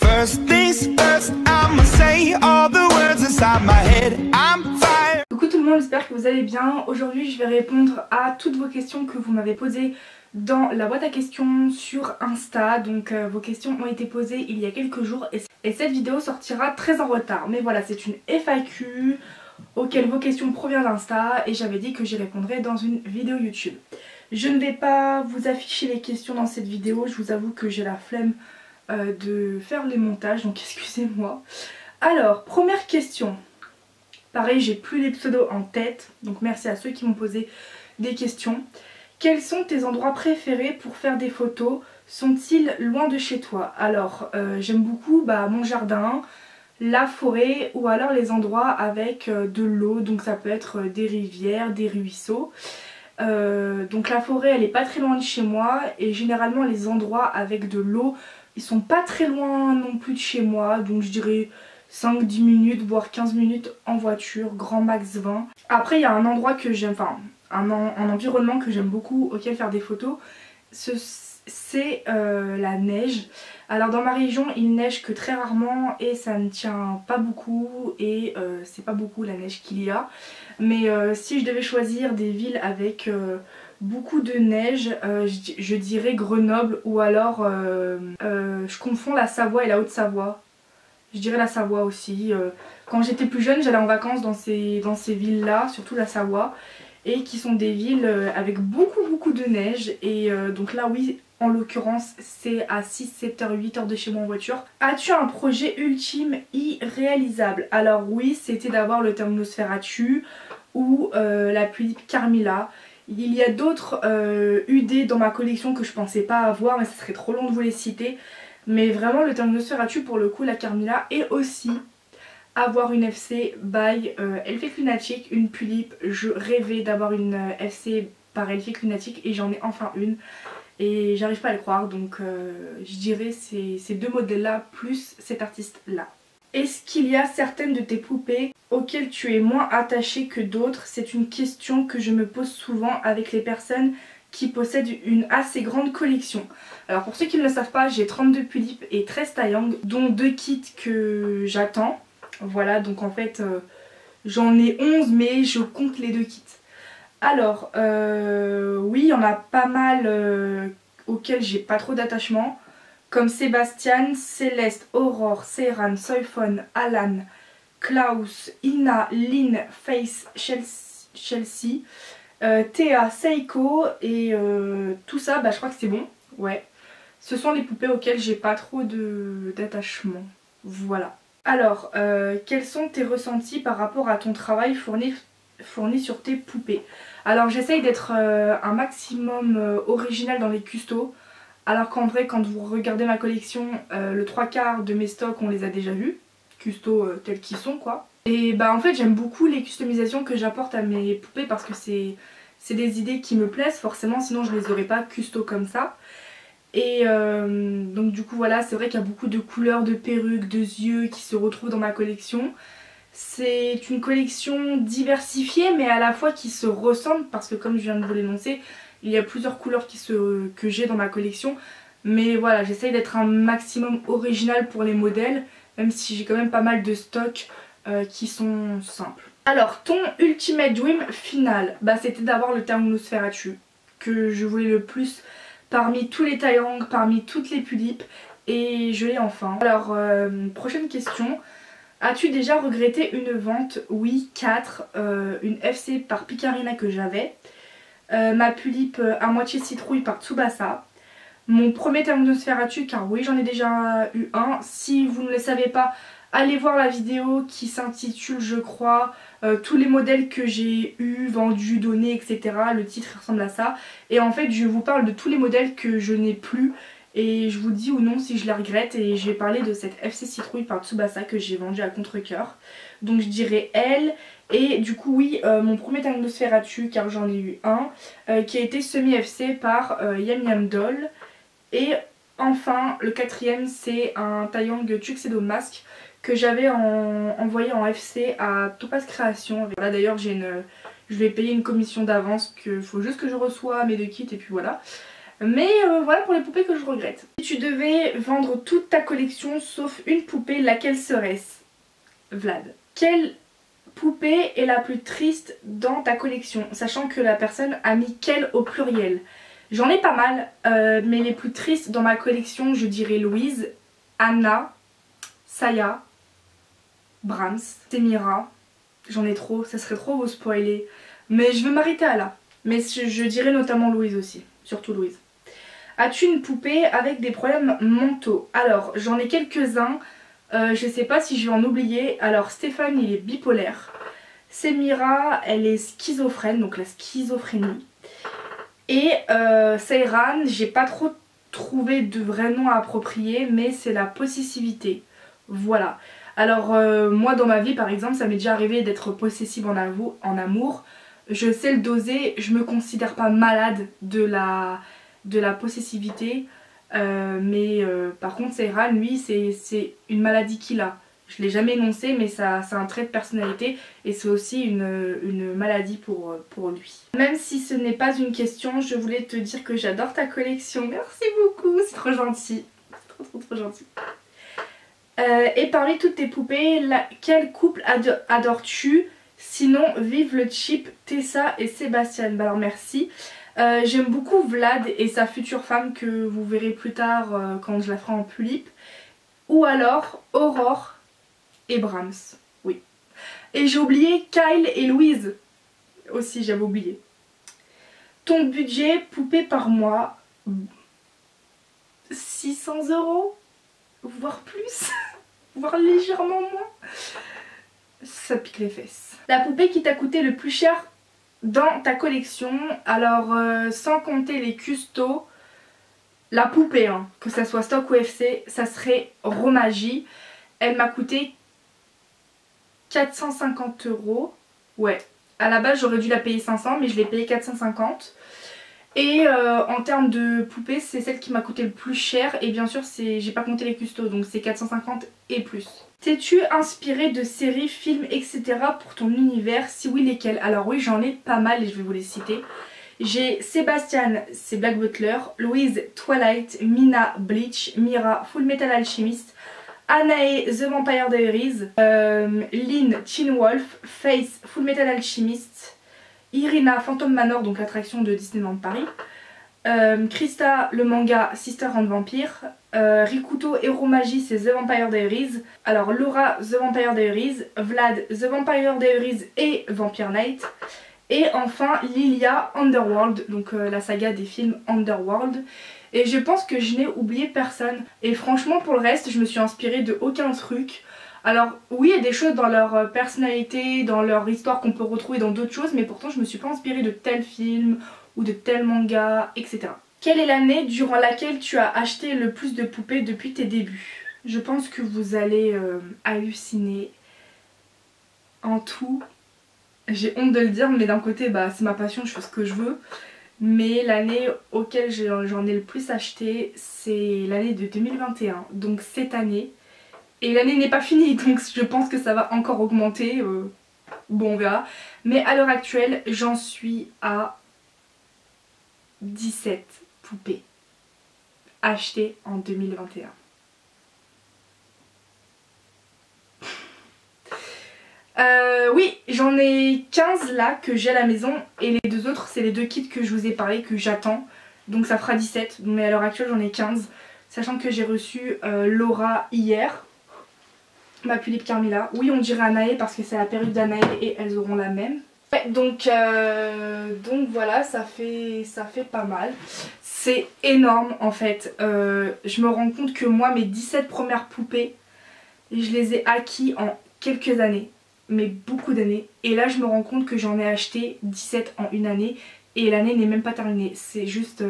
First things first, I'ma say all the words inside my head. I'm fine. Coucou tout le monde, j'espère que vous allez bien. Aujourd'hui je vais répondre à toutes vos questions que vous m'avez posées dans la boîte à questions sur Insta. Donc vos questions ont été posées il y a quelques jours et cette vidéo sortira très en retard. Mais voilà, c'est une FAQ auquel vos questions proviennent d'Insta et j'avais dit que j'y répondrais dans une vidéo YouTube. Je ne vais pas vous afficher les questions dans cette vidéo, je vous avoue que j'ai la flemme de faire les montages, donc excusez-moi. Alors, première question. Pareil, j'ai plus les pseudos en tête, donc merci à ceux qui m'ont posé des questions. Quels sont tes endroits préférés pour faire des photos? Sont-ils loin de chez toi? Alors, j'aime beaucoup mon jardin, la forêt ou alors les endroits avec de l'eau, donc ça peut être des rivières, des ruisseaux. Donc la forêt elle est pas très loin de chez moi et généralement les endroits avec de l'eau ils sont pas très loin non plus de chez moi, donc je dirais 5-10 minutes voire 15 minutes en voiture, grand max 20. Après il y a un endroit que j'aime, enfin un environnement que j'aime beaucoup auquel faire des photos, c'est la neige. Alors dans ma région il neige que très rarement et ça ne tient pas beaucoup et c'est pas beaucoup la neige qu'il y a. Mais si je devais choisir des villes avec beaucoup de neige, je dirais Grenoble ou alors je confonds la Savoie et la Haute-Savoie. Je dirais la Savoie aussi. Quand j'étais plus jeune j'allais en vacances dans ces villes là, surtout la Savoie. Et qui sont des villes avec beaucoup de neige et donc là oui en l'occurrence c'est à 6, 7 heures, 8 heures de chez moi en voiture. As-tu un projet ultime irréalisable? Alors oui, c'était d'avoir le Thermonosphère-Atu ou la Tulipe Carmilla. Il y a d'autres UD dans ma collection que je pensais pas avoir mais ça serait trop long de vous les citer. Mais vraiment le Thermonosphère-Atu pour le coup, la Carmilla, et aussi avoir une FC by Elfiq Lunatic, une Tulipe. Je rêvais d'avoir une FC par Elfiq Lunatic et j'en ai enfin une et j'arrive pas à le croire, donc je dirais ces deux modèles là plus cet artiste là. Est-ce qu'il y a certaines de tes poupées auxquelles tu es moins attachée que d'autres? C'est une question que je me pose souvent avec les personnes qui possèdent une assez grande collection. Alors pour ceux qui ne le savent pas, j'ai 32 Tulipes et 13 Taeyang, dont 2 kits que j'attends. Voilà, donc en fait j'en ai 11 mais je compte les 2 kits. Alors oui, il y en a pas mal auxquels j'ai pas trop d'attachement, comme Sébastien, Céleste, Aurore, Seyran, Soifon, Alan, Klaus, Ina, Lynn, Face, Chelsea, Théa, Seiko et tout ça, je crois que c'est bon. Ouais, ce sont les poupées auxquelles j'ai pas trop d'attachement. Voilà. Alors, quels sont tes ressentis par rapport à ton travail fourni sur tes poupées? Alors j'essaye d'être un maximum original dans les custos, alors qu'en vrai quand vous regardez ma collection, le 3/4 de mes stocks on les a déjà vus, custos tels qu'ils sont quoi. Et en fait j'aime beaucoup les customisations que j'apporte à mes poupées parce que c'est des idées qui me plaisent forcément, sinon je les aurais pas custo comme ça. Et donc du coup voilà, c'est vrai qu'il y a beaucoup de couleurs, de perruques, de yeux qui se retrouvent dans ma collection. C'est une collection diversifiée mais à la fois qui se ressemble parce que comme je viens de vous l'énoncer, il y a plusieurs couleurs que j'ai dans ma collection. Mais voilà, j'essaye d'être un maximum original pour les modèles, même si j'ai quand même pas mal de stocks qui sont simples. Alors ton ultimate dream final, c'était d'avoir le Thermonosphère-Atu que je voulais le plus parmi tous les Taeyang, parmi toutes les Tulipes, et je l'ai enfin. Alors prochaine question. As-tu déjà regretté une vente? Oui, 4. Une FC par Picarina que j'avais. Ma Tulipe à moitié citrouille par Tsubasa. Mon premier Thermonosphère-Atu, car oui j'en ai déjà eu un. Si vous ne le savez pas, allez voir la vidéo qui s'intitule je crois tous les modèles que j'ai eu, vendus, donnés, etc. Le titre ressemble à ça. Et en fait je vous parle de tous les modèles que je n'ai plus. Et je vous dis ou non si je la regrette, et je vais parler de cette FC Citrouille par Tsubasa que j'ai vendue à contre-cœur. Donc je dirais elle. Et du coup oui, mon premier Thermonosphère-Atu, car j'en ai eu un, qui a été semi-FC par Yam Yam Doll. Et enfin le quatrième c'est un Taeyang Tuxedo Mask que j'avais envoyé en FC à Topaz Création. Voilà, d'ailleurs je vais payer une commission d'avance, qu'il faut juste que je reçois mes 2 kits et puis voilà. Mais voilà pour les poupées que je regrette. Si tu devais vendre toute ta collection sauf une poupée, laquelle serait-ce? Vlad. Quelle poupée est la plus triste dans ta collection? Sachant que la personne a mis quelle au pluriel. J'en ai pas mal, mais les plus tristes dans ma collection, je dirais Louise, Anna, Saya, Brahms, Temira. J'en ai trop, ça serait trop vous spoiler. Mais je vais m'arrêter à là. Mais je dirais notamment Louise aussi, surtout Louise. As-tu une poupée avec des problèmes mentaux? Alors, j'en ai quelques-uns. Je sais pas si je vais en oublier. Alors, Stéphane, il est bipolaire. Semira, elle est schizophrène, donc la schizophrénie. Et Seyran, j'ai pas trop trouvé de vrai nom approprié, mais c'est la possessivité. Voilà. Alors, moi dans ma vie, par exemple, ça m'est déjà arrivé d'être possessive en amour. Je sais le doser, je me considère pas malade de la possessivité. Mais par contre, Seyran, lui, c'est une maladie qu'il a. Je l'ai jamais énoncé, mais c'est un trait de personnalité et c'est aussi une maladie pour lui. Même si ce n'est pas une question, je voulais te dire que j'adore ta collection. Merci beaucoup, c'est trop gentil. C'est trop gentil. Et parmi toutes tes poupées, quel couple adores-tu? Sinon, vive le chip, Tessa et Sébastien. Bah alors merci. J'aime beaucoup Vlad et sa future femme que vous verrez plus tard quand je la ferai en pulipe. Ou alors Aurore et Brahms, oui. Et j'ai oublié Kyle et Louise, aussi j'avais oublié. Ton budget poupée par mois, 600 €, voire plus, voire légèrement moins. Ça pique les fesses. La poupée qui t'a coûté le plus cher dans ta collection, alors sans compter les custos, la poupée, hein, que ça soit stock ou FC, ça serait Romagie. Elle m'a coûté 450 €. Ouais, à la base j'aurais dû la payer 500 mais je l'ai payé 450. Et en termes de poupée, c'est celle qui m'a coûté le plus cher. Et bien sûr, j'ai pas compté les custos, donc c'est 450 et plus. T'es-tu inspiré de séries, films, etc. pour ton univers? Si oui, lesquels? Alors oui, j'en ai pas mal et je vais vous les citer. J'ai Sébastien, c'est Black Butler, Louise, Twilight, Mina, Bleach, Mira, Full Metal Alchemist, Anae, The Vampire Diaries, Lynn, Teen Wolf, Faith, Full Metal Alchemist, Irina, Phantom Manor, donc l'attraction de Disneyland Paris, Krista, le manga Sister and Vampire, Rikuto, Hero Magie, c'est The Vampire Diaries, alors Laura, The Vampire Diaries, Vlad, The Vampire Diaries et Vampire Night, et enfin Lilia, Underworld, donc la saga des films Underworld. Et je pense que je n'ai oublié personne. Et franchement pour le reste je me suis inspirée de aucun truc. Alors oui, il y a des choses dans leur personnalité, dans leur histoire qu'on peut retrouver dans d'autres choses, mais pourtant je me suis pas inspirée de tel film ou de tel manga, etc. Quelle est l'année durant laquelle tu as acheté le plus de poupées depuis tes débuts? Je pense que vous allez halluciner. En tout, j'ai honte de le dire, mais d'un côté bah, c'est ma passion, je fais ce que je veux. Mais l'année auquel j'en ai le plus acheté, c'est l'année de 2021, donc cette année. Et l'année n'est pas finie, donc je pense que ça va encore augmenter. Bon, on verra. Mais à l'heure actuelle, j'en suis à 17 poupées achetées en 2021. Oui, j'en ai 15 là que j'ai à la maison et les deux autres c'est les deux kits que je vous ai parlé que j'attends. Donc ça fera 17, mais à l'heure actuelle j'en ai 15. Sachant que j'ai reçu Laura hier, ma Pulipe Carmilla. Oui, on dirait Anae parce que c'est la perruque d'Anae et elles auront la même. Ouais, donc voilà, ça fait pas mal. C'est énorme en fait. Je me rends compte que moi mes 17 premières poupées, je les ai acquis en quelques années. Mais beaucoup d'années, et là je me rends compte que j'en ai acheté 17 en une année et l'année n'est même pas terminée. C'est juste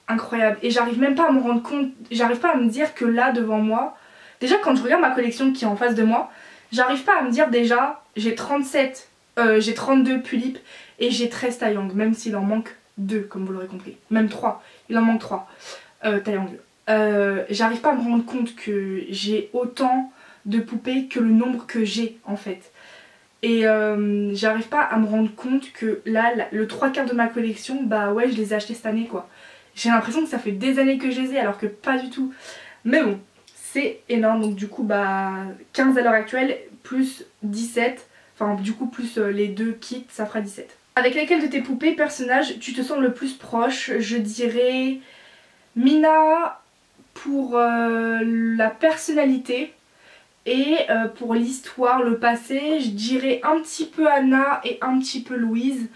incroyable et j'arrive même pas à me rendre compte, j'arrive pas à me dire que là devant moi, déjà quand je regarde ma collection qui est en face de moi, j'arrive pas à me dire déjà j'ai 32 Pulip et j'ai 13 Taeyang, même s'il en manque 2 comme vous l'aurez compris, même 3, il en manque 3 Taeyang. J'arrive pas à me rendre compte que j'ai autant de poupées que le nombre que j'ai en fait. Et j'arrive pas à me rendre compte que là le 3/4 de ma collection, bah ouais, je les ai achetées cette année quoi. j'ai l'impression que ça fait des années que je les ai alors que pas du tout. Mais bon, c'est énorme. Donc du coup bah 15 à l'heure actuelle plus 17. Enfin du coup plus les deux kits ça fera 17. Avec lesquels de tes poupées personnages tu te sens le plus proche? Je dirais Mina pour la personnalité. Et pour l'histoire, le passé, je dirais un petit peu Anna et un petit peu Louise.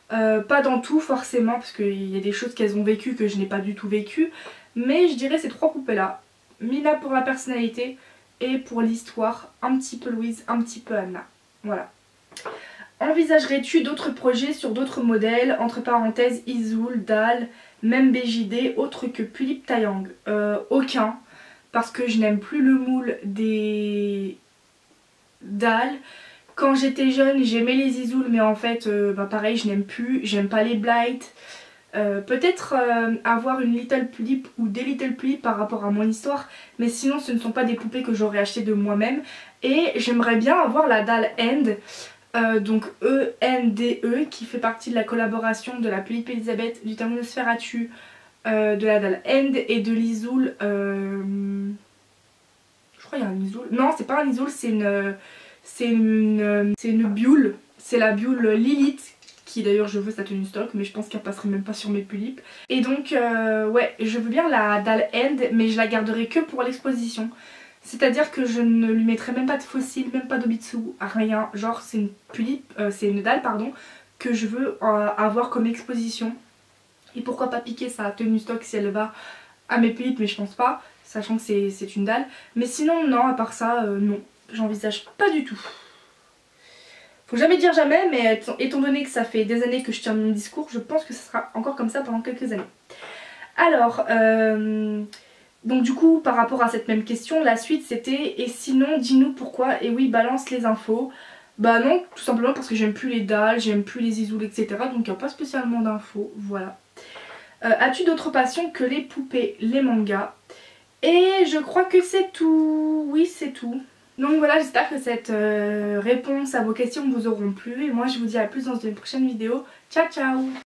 Pas dans tout forcément, parce qu'il y a des choses qu'elles ont vécues que je n'ai pas du tout vécues. Mais je dirais ces trois poupées là. Mina pour la personnalité et pour l'histoire, un petit peu Louise, un petit peu Anna. Voilà. Envisagerais-tu d'autres projets sur d'autres modèles? Entre parenthèses, Isoul, Dal, même BJD, autre que Pulip Taeyang? Aucun. Parce que je n'aime plus le moule des dalles. Quand j'étais jeune j'aimais les Isoul mais en fait pareil je n'aime plus, j'aime pas les Blight. Peut-être avoir une Little Pulip ou des Little Pulip par rapport à mon histoire, mais sinon ce ne sont pas des poupées que j'aurais achetées de moi-même. Et j'aimerais bien avoir la dalle End, donc E-N-D-E, qui fait partie de la collaboration de la Pulip Elisabeth, du Thermonosferatu, de la dalle End et de l'Isoul. Je crois qu'il y a un Isoul. Non, c'est pas un Isoul, c'est une Bioule. C'est la Bioule Lilith, qui d'ailleurs je veux sa tenue stock, mais je pense qu'elle passerait même pas sur mes Pulip. Et donc, ouais, je veux bien la dalle End, mais je la garderai que pour l'exposition. C'est-à-dire que je ne lui mettrai même pas de fossile, même pas d'obitsu, rien. Genre, c'est une Pulip, c'est une dalle, pardon, que je veux avoir comme exposition. Et pourquoi pas piquer sa tenue stock si elle va à mes Pulip, mais je pense pas, sachant que c'est une dalle. Mais sinon non, à part ça, non, j'envisage pas du tout. Faut jamais dire jamais, mais étant donné que ça fait des années que je tiens mon discours, je pense que ça sera encore comme ça pendant quelques années. Alors, donc du coup par rapport à cette même question, la suite c'était: et sinon dis-nous pourquoi. Et oui, balance les infos. Bah non, tout simplement parce que j'aime plus les dalles, j'aime plus les Isoul, etc. Donc il n'y a pas spécialement d'infos, voilà. As-tu d'autres passions que les poupées, les mangas? Et je crois que c'est tout. Oui, c'est tout. Donc voilà, j'espère que cette réponse à vos questions vous auront plu. Et moi je vous dis à plus dans une prochaine vidéo. Ciao ciao!